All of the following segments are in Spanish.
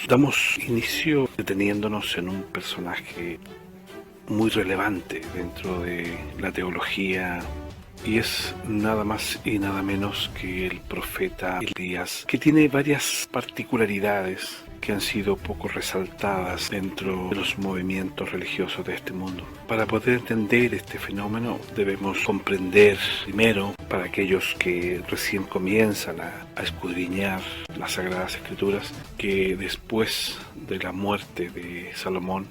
Damos inicio deteniéndonos en un personaje muy relevante dentro de la teología, y es nada más y nada menos que el profeta Elías, que tiene varias particularidades que han sido poco resaltadas dentro de los movimientos religiosos de este mundo. Para poder entender este fenómeno debemos comprender primero, para aquellos que recién comienzan a escudriñar las Sagradas Escrituras, que después de la muerte de Salomón,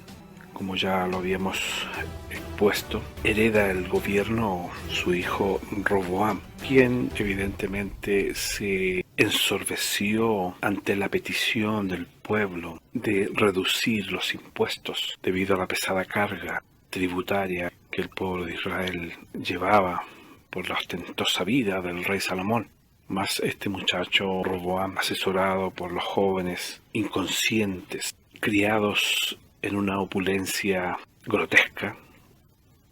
como ya lo habíamos expuesto, hereda el gobierno su hijo Roboam, quien evidentemente se ensorbeció ante la petición del pueblo de reducir los impuestos debido a la pesada carga tributaria que el pueblo de Israel llevaba por la ostentosa vida del rey Salomón. Mas este muchacho Roboam, asesorado por los jóvenes inconscientes, criados en una opulencia grotesca,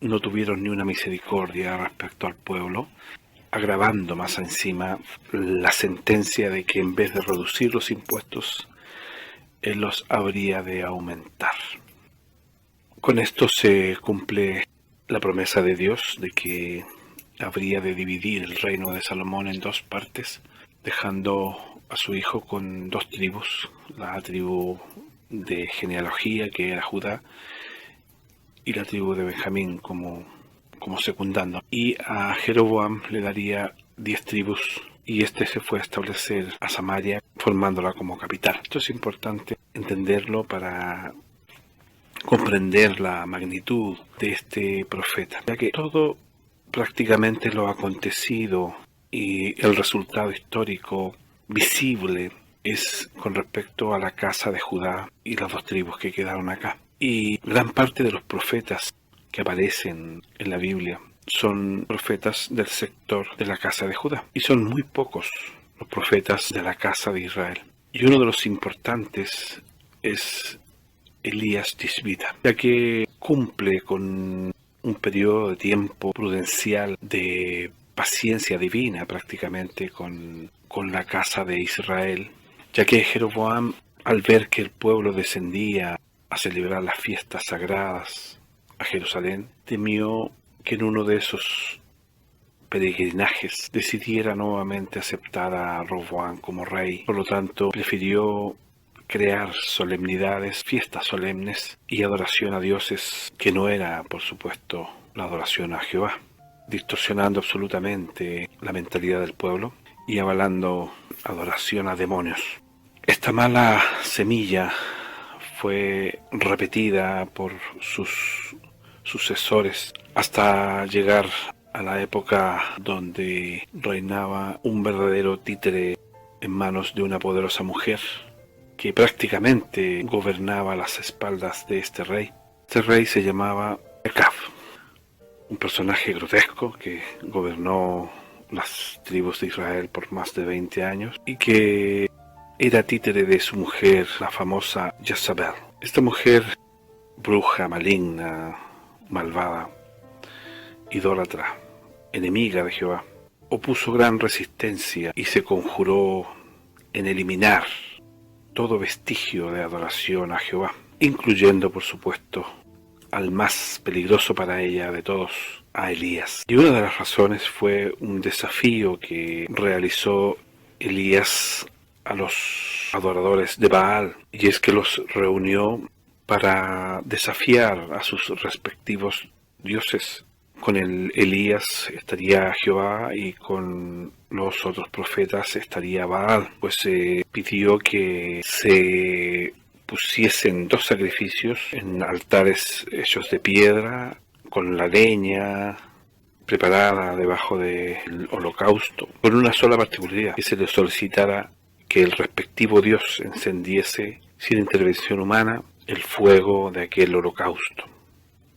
no tuvieron ni una misericordia respecto al pueblo, agravando más encima la sentencia de que en vez de reducir los impuestos, él los habría de aumentar. Con esto se cumple la promesa de Dios de que habría de dividir el reino de Salomón en dos partes, dejando a su hijo con dos tribus, la tribu de genealogía, que era Judá, y la tribu de Benjamín como secundando. Y a Jeroboam le daría 10 tribus, y este se fue a establecer a Samaria, formándola como capital. Esto es importante entenderlo para comprender la magnitud de este profeta, ya que todo prácticamente lo acontecido y el resultado histórico visible es con respecto a la casa de Judá y las dos tribus que quedaron acá. Y gran parte de los profetas que aparecen en la Biblia son profetas del sector de la casa de Judá, y son muy pocos los profetas de la casa de Israel. Y uno de los importantes es Elías Tisbita, ya que cumple con un periodo de tiempo prudencial de paciencia divina prácticamente con la casa de Israel, ya que Jeroboam, al ver que el pueblo descendía a celebrar las fiestas sagradas a Jerusalén, temió que en uno de esos peregrinajes decidiera nuevamente aceptar a Roboam como rey. Por lo tanto, prefirió crear solemnidades, fiestas solemnes y adoración a dioses que no era, por supuesto, la adoración a Jehová, distorsionando absolutamente la mentalidad del pueblo y avalando adoración a demonios. Esta mala semilla fue repetida por sus sucesores hasta llegar a la época donde reinaba un verdadero títere en manos de una poderosa mujer que prácticamente gobernaba a las espaldas de este rey. Este rey se llamaba Acab, un personaje grotesco que gobernó las tribus de Israel por más de 20 años y que era títere de su mujer, la famosa Jezabel. Esta mujer, bruja, maligna, malvada, idólatra, enemiga de Jehová, opuso gran resistencia y se conjuró en eliminar todo vestigio de adoración a Jehová, incluyendo, por supuesto, al más peligroso para ella de todos, a Elías. Y una de las razones fue un desafío que realizó Elías a los adoradores de Baal, y es que los reunió para desafiar a sus respectivos dioses. Con el Elías estaría Jehová y con los otros profetas estaría Baal, pues se pidió que se pusiesen dos sacrificios en altares hechos de piedra, con la leña preparada debajo del holocausto, con una sola particularidad, que se le solicitara que el respectivo dios encendiese sin intervención humana el fuego de aquel holocausto.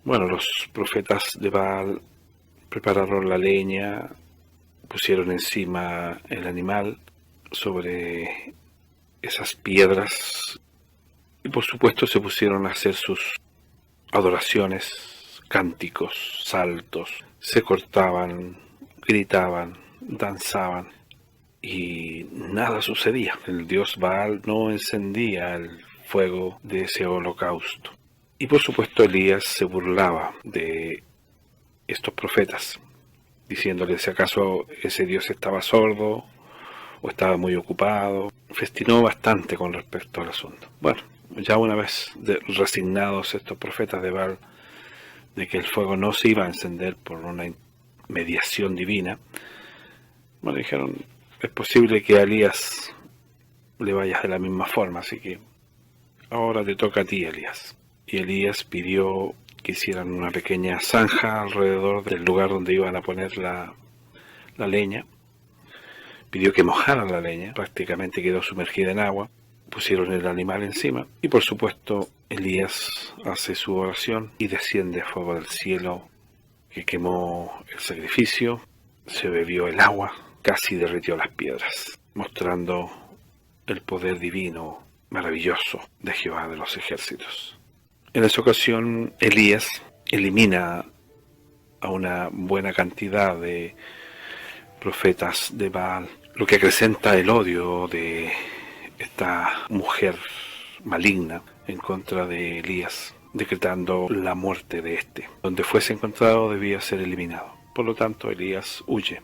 Bueno, los profetas de Baal prepararon la leña, pusieron encima el animal sobre esas piedras y por supuesto se pusieron a hacer sus adoraciones, cánticos, saltos, se cortaban, gritaban, danzaban y nada sucedía. El dios Baal no encendía el fuego de ese holocausto. Y por supuesto Elías se burlaba de estos profetas, diciéndoles si acaso ese Dios estaba sordo o estaba muy ocupado. Festinó bastante con respecto al asunto. Bueno, ya una vez resignados estos profetas de Baal de que el fuego no se iba a encender por una mediación divina, bueno, dijeron, es posible que a Elías le vayas de la misma forma, así que ahora te toca a ti, Elías. Y Elías pidió que hicieran una pequeña zanja alrededor del lugar donde iban a poner la leña. Pidió que mojaran la leña, prácticamente quedó sumergida en agua. Pusieron el animal encima y por supuesto Elías hace su oración y desciende fuego del cielo que quemó el sacrificio, se bebió el agua, casi derritió las piedras, mostrando el poder divino maravilloso de Jehová de los ejércitos. En esa ocasión Elías elimina a una buena cantidad de profetas de Baal, lo que acrecenta el odio de esta mujer maligna en contra de Elías, decretando la muerte de éste. Donde fuese encontrado debía ser eliminado. Por lo tanto, Elías huye.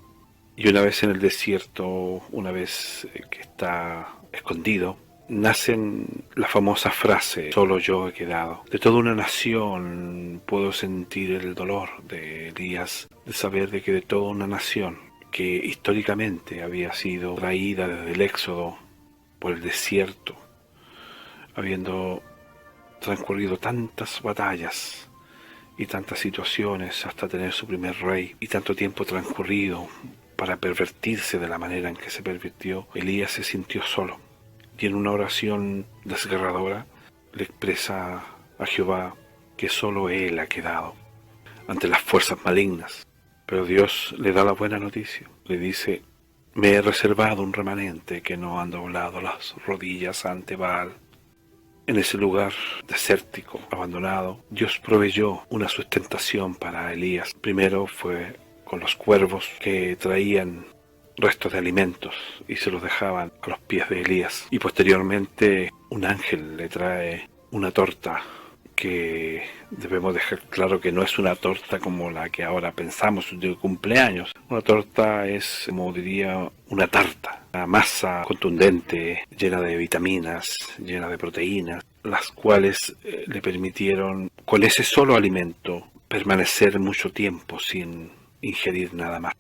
Y una vez en el desierto, una vez que está escondido, nacen la famosa frase, solo yo he quedado. De toda una nación puedo sentir el dolor de Elías, de saber de que de toda una nación que históricamente había sido traída desde el Éxodo por el desierto, habiendo transcurrido tantas batallas y tantas situaciones hasta tener su primer rey, y tanto tiempo transcurrido para pervertirse de la manera en que se pervirtió, Elías se sintió solo. Y en una oración desgarradora le expresa a Jehová que solo él ha quedado ante las fuerzas malignas. Pero Dios le da la buena noticia. Le dice, me he reservado un remanente que no han doblado las rodillas ante Baal. En ese lugar desértico, abandonado, Dios proveyó una sustentación para Elías. Primero fue con los cuervos que traían restos de alimentos y se los dejaban a los pies de Elías. Y posteriormente un ángel le trae una torta que debemos dejar claro que no es una torta como la que ahora pensamos de cumpleaños. Una torta es, como diría, una tarta, una masa contundente, llena de vitaminas, llena de proteínas, las cuales le permitieron, con ese solo alimento, permanecer mucho tiempo sin ingerir nada más.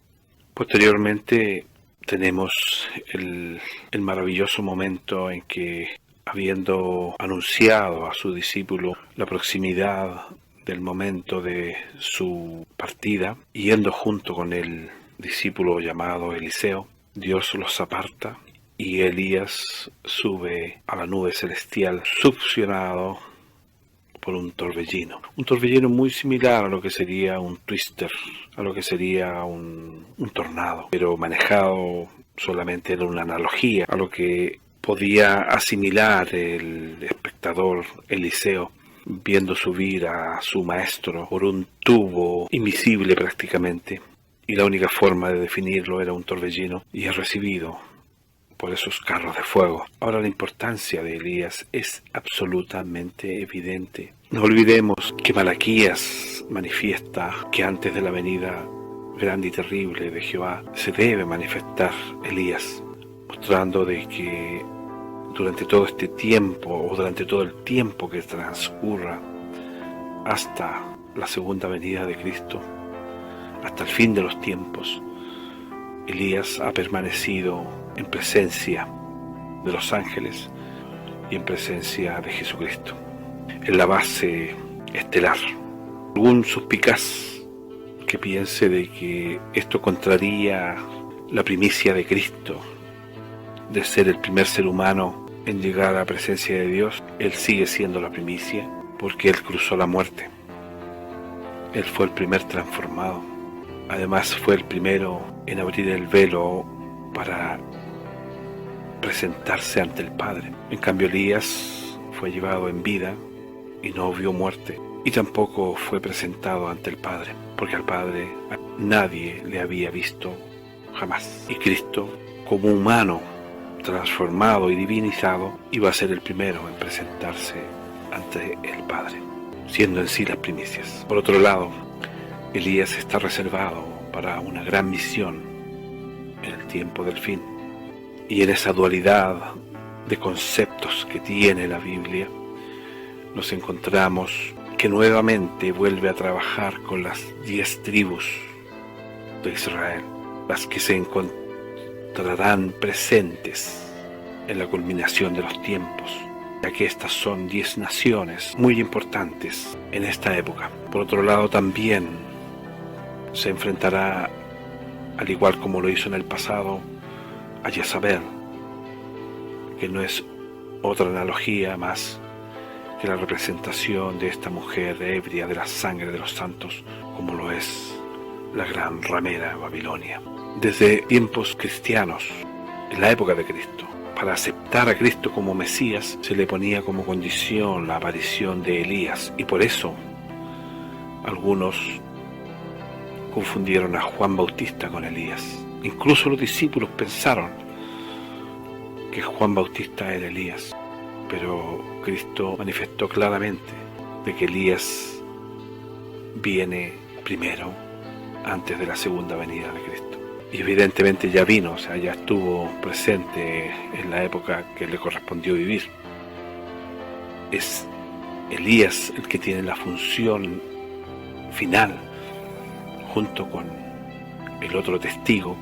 Posteriormente tenemos el maravilloso momento en que, habiendo anunciado a su discípulo la proximidad del momento de su partida, yendo junto con el discípulo llamado Eliseo, Dios los aparta y Elías sube a la nube celestial succionado por un torbellino muy similar a lo que sería un twister, a lo que sería un tornado, pero manejado solamente en una analogía a lo que podía asimilar el espectador Eliseo viendo subir a su maestro por un tubo invisible prácticamente, y la única forma de definirlo era un torbellino, y es recibido por esos carros de fuego. Ahora la importancia de Elías es absolutamente evidente. No olvidemos que Malaquías manifiesta que antes de la venida grande y terrible de Jehová se debe manifestar Elías, mostrando de que durante todo este tiempo, o durante todo el tiempo que transcurra hasta la segunda venida de Cristo, hasta el fin de los tiempos, Elías ha permanecido en presencia de los ángeles y en presencia de Jesucristo, en la base estelar. Algún suspicaz que piense de que esto contraría la primicia de Cristo, de ser el primer ser humano en llegar a la presencia de Dios, Él sigue siendo la primicia, porque Él cruzó la muerte. Él fue el primer transformado. Además fue el primero en abrir el velo para presentarse ante el Padre. En cambio Elías fue llevado en vida y no vio muerte, y tampoco fue presentado ante el Padre, porque al Padre nadie le había visto jamás. Y Cristo, como humano, transformado y divinizado, iba a ser el primero en presentarse ante el Padre, siendo en sí las primicias. Por otro lado, Elías está reservado para una gran misión en el tiempo del fin. Y en esa dualidad de conceptos que tiene la Biblia, nos encontramos que nuevamente vuelve a trabajar con las 10 tribus de Israel, las que se encontrarán presentes en la culminación de los tiempos, ya que estas son 10 naciones muy importantes en esta época. Por otro lado, también se enfrentará, al igual como lo hizo en el pasado, a Jezabel, que no es otra analogía más que la representación de esta mujer ebria de la sangre de los santos, como lo es la gran ramera Babilonia. Desde tiempos cristianos, en la época de Cristo, para aceptar a Cristo como Mesías, se le ponía como condición la aparición de Elías, y por eso algunos confundieron a Juan Bautista con Elías. Incluso los discípulos pensaron que Juan Bautista era Elías, pero Cristo manifestó claramente de que Elías viene primero, antes de la segunda venida de Cristo. Y evidentemente ya vino, o sea, ya estuvo presente en la época que le correspondió vivir. Es Elías el que tiene la función final, junto con el otro testigo,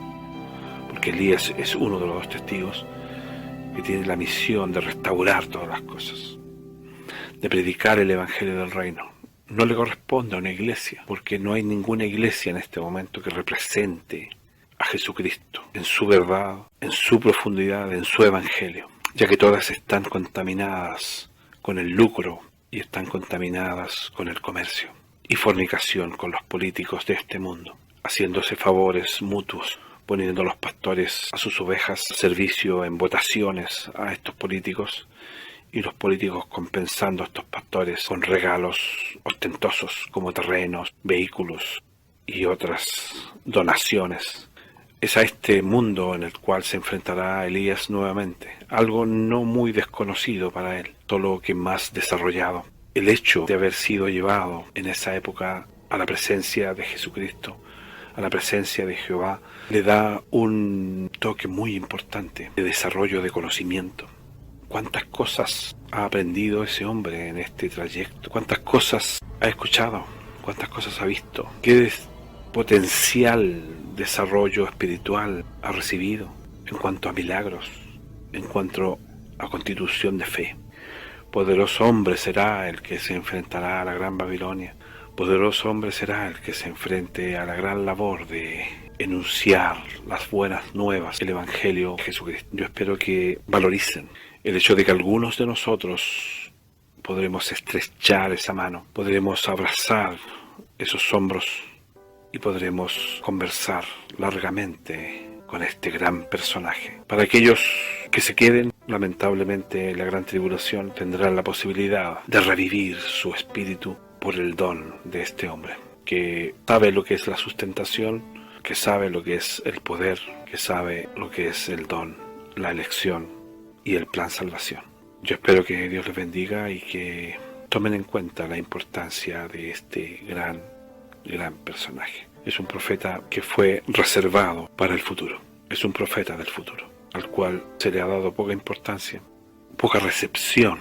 porque Elías es uno de los dos testigos, que tiene la misión de restaurar todas las cosas, de predicar el Evangelio del Reino. No le corresponde a una iglesia, porque no hay ninguna iglesia en este momento que represente a Jesucristo en su verdad, en su profundidad, en su Evangelio, ya que todas están contaminadas con el lucro y están contaminadas con el comercio y fornicación con los políticos de este mundo, haciéndose favores mutuos, poniendo a los pastores a sus ovejas a servicio en votaciones a estos políticos, y los políticos compensando a estos pastores con regalos ostentosos como terrenos, vehículos y otras donaciones. Es a este mundo en el cual se enfrentará Elías nuevamente, algo no muy desconocido para él, solo que más desarrollado. El hecho de haber sido llevado en esa época a la presencia de Jesucristo, a la presencia de Jehová, le da un toque muy importante de desarrollo de conocimiento. ¿Cuántas cosas ha aprendido ese hombre en este trayecto? ¿Cuántas cosas ha escuchado? ¿Cuántas cosas ha visto? ¿Qué potencial desarrollo espiritual ha recibido en cuanto a milagros, en cuanto a constitución de fe? Poderoso hombre será el que se enfrentará a la gran Babilonia. Poderoso hombre será el que se enfrente a la gran labor de enunciar las buenas nuevas del Evangelio de Jesucristo. Yo espero que valoricen el hecho de que algunos de nosotros podremos estrechar esa mano, podremos abrazar esos hombros y podremos conversar largamente con este gran personaje. Para aquellos que se queden, lamentablemente la gran tribulación tendrán la posibilidad de revivir su espíritu por el don de este hombre, que sabe lo que es la sustentación, que sabe lo que es el poder, que sabe lo que es el don, la elección y el plan salvación. Yo espero que Dios les bendiga y que tomen en cuenta la importancia de este gran personaje. Es un profeta que fue reservado para el futuro. Es un profeta del futuro, al cual se le ha dado poca importancia, poca recepción.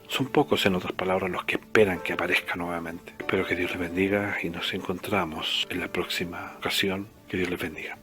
Son pocos, en otras palabras, los que esperan que aparezca nuevamente. Espero que Dios les bendiga y nos encontramos en la próxima ocasión. Que Dios les bendiga.